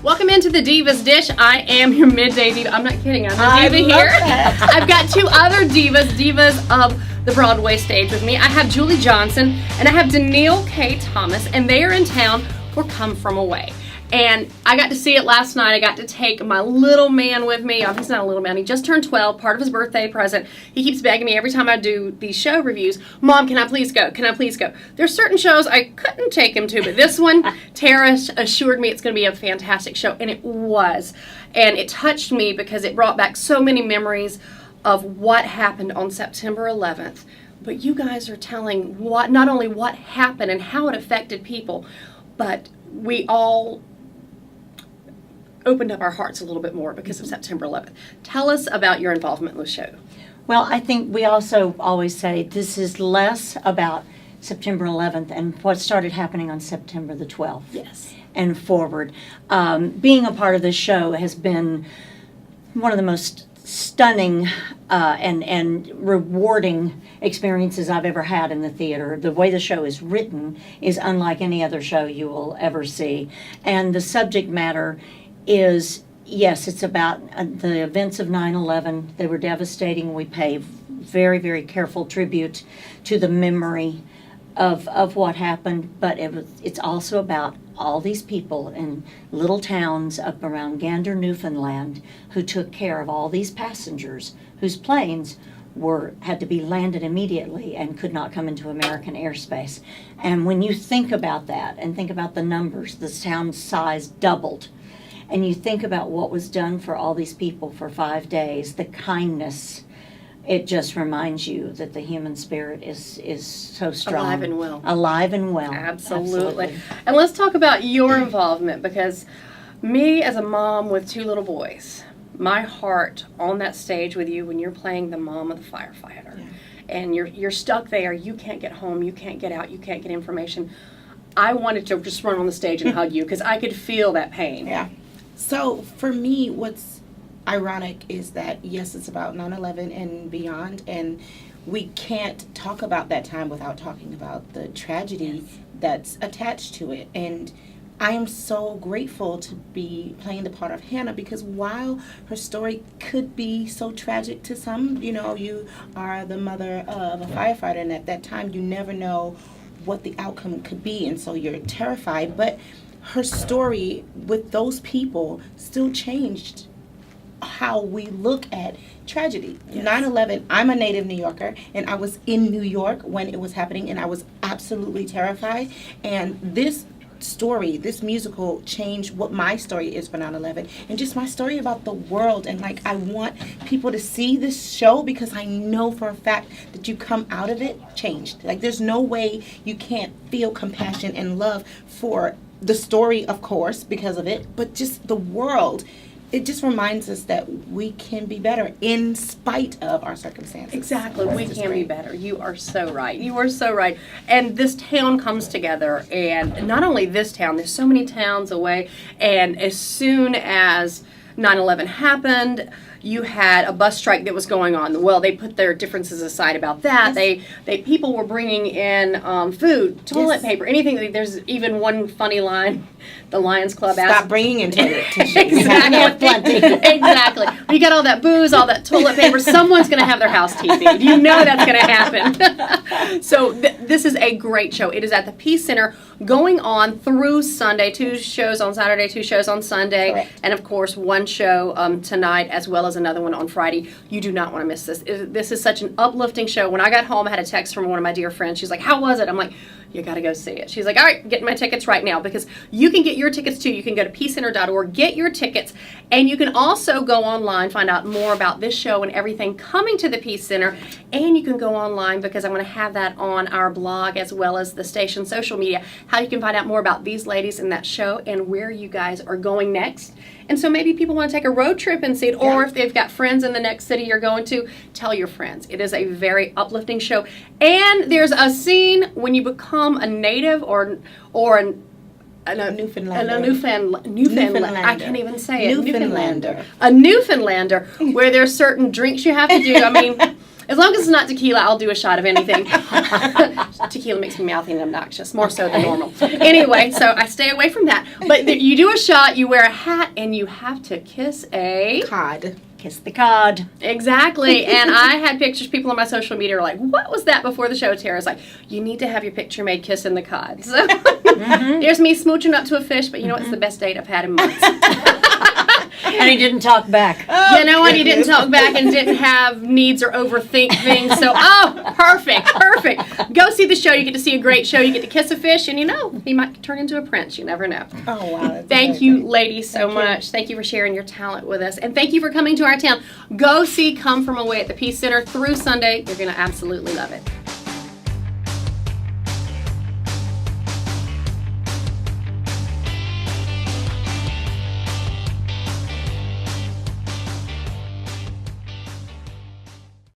Welcome into the Divas Dish. I am your midday diva. I'm not kidding. I'm the diva here. I've got two other divas of the Broadway stage with me. I have Julie Johnson and I have Danielle K. Thomas, and they are in town for Come From Away. And I got to see it last night. I got to take my little man with me. Oh, he's not a little man. He just turned 12, part of his birthday present. He keeps begging me every time I do these show reviews, Mom, can I please go? Can I please go? There's certain shows I couldn't take him to, but this one, Tara assured me it's going to be a fantastic show, and it was. And it touched me because it brought back so many memories of what happened on September 11th. But you guys are telling not only what happened and how it affected people, but we all opened up our hearts a little bit more because of September 11th. Tell us about your involvement with the show. Well, I think we also always say this is less about September 11th and what started happening on September the 12th. Yes. And forward. Being a part of this show has been one of the most stunning and rewarding experiences I've ever had in the theater. The way the show is written is unlike any other show you will ever see. And the subject matter is, yes, it's about the events of 9/11. They were devastating. We pay very, very careful tribute to the memory of what happened, but it's also about all these people in little towns up around Gander, Newfoundland, who took care of all these passengers whose planes had to be landed immediately and could not come into American airspace. And when you think about that and think about the numbers, the town size doubled, and you think about what was done for all these people for 5 days, the kindness, it just reminds you that the human spirit is so strong. Alive and well. Alive and well. Absolutely. And let's talk about your involvement, because me as a mom with two little boys, my heart on that stage with you when you're playing the mom of the firefighter, and you're stuck there, you can't get home, you can't get out, you can't get information. I wanted to just run on the stage and hug you because I could feel that pain. Yeah. So for me, what's ironic is that, yes, it's about 9/11 and beyond, and we can't talk about that time without talking about the tragedy that's attached to it. And I am so grateful to be playing the part of Hannah, because while her story could be so tragic to some, you are the mother of a firefighter, and at that time you never know what the outcome could be, and so you're terrified. But her story with those people still changed how we look at tragedy. Yes. 9/11, I'm a native New Yorker, and I was in New York when it was happening, and I was absolutely terrified. And this story, this musical, changed what my story is for 9/11 and just my story about the world. And I want people to see this show, because I know for a fact that you come out of it changed. There's no way you can't feel compassion and love for the story, of course, because of it, but just the world. It just reminds us that we can be better in spite of our circumstances. Exactly. We can be better. You are so right. You are so right. And this town comes together, and not only this town, there's so many towns away, and as soon as 9/11 happened, you had a bus strike that was going on. Well, they put their differences aside about that. Yes. People were bringing in food, toilet paper, anything. There's even one funny line. The Lions Club asked, "Stop bringing in toilet tissue." Exactly. Exactly. When you got all that booze, all that toilet paper, someone's going to have their house TV'd. You know that's going to happen. So this is a great show. It is at the Peace Center, going on through Sunday. 2 shows on Saturday, 2 shows on Sunday, correct, and of course 1 show tonight, as well as another one on Friday. You do not want to miss this. This is such an uplifting show. When I got home, I had a text from one of my dear friends. She's like, "How was it?" I'm like, "You got to go see it." She's like, "All right, getting my tickets right now," because you can get your tickets too. You can go to peacecenter.org, get your tickets, and you can also go online, find out more about this show and everything coming to the Peace Center. And you can go online, because I'm going to have that on our blog as well as the station social media, how you can find out more about these ladies in that show and where you guys are going next. And so maybe people want to take a road trip and see it, or if they've got friends in the next city you're going to, tell your friends. It is a very uplifting show. And there's a scene when you become a native or a Newfoundlander. I can't even say it. Newfoundlander. A Newfoundlander, where there's certain drinks you have to do. I mean, As long as it's not tequila, I'll do a shot of anything. Tequila makes me mouthy and obnoxious, more so than normal. Anyway, so I stay away from that. But you do a shot, you wear a hat, and you have to kiss a Cod. Kiss the cod. Exactly. And I had pictures, people on my social media are like, what was that before the show? Tara's like, you need to have your picture made kissing the cod. So there's me smooching up to a fish, but you know what? It's the best date I've had in months. And he didn't talk back. You know what? He didn't talk back and didn't have needs or overthink things. So, perfect. Go see the show. You get to see a great show. You get to kiss a fish, and he might turn into a prince. You never know. Oh, wow. Thank you, ladies, so much. Thank you for sharing your talent with us. And thank you for coming to our town. Go see Come From Away at the Peace Center through Sunday. You're going to absolutely love it.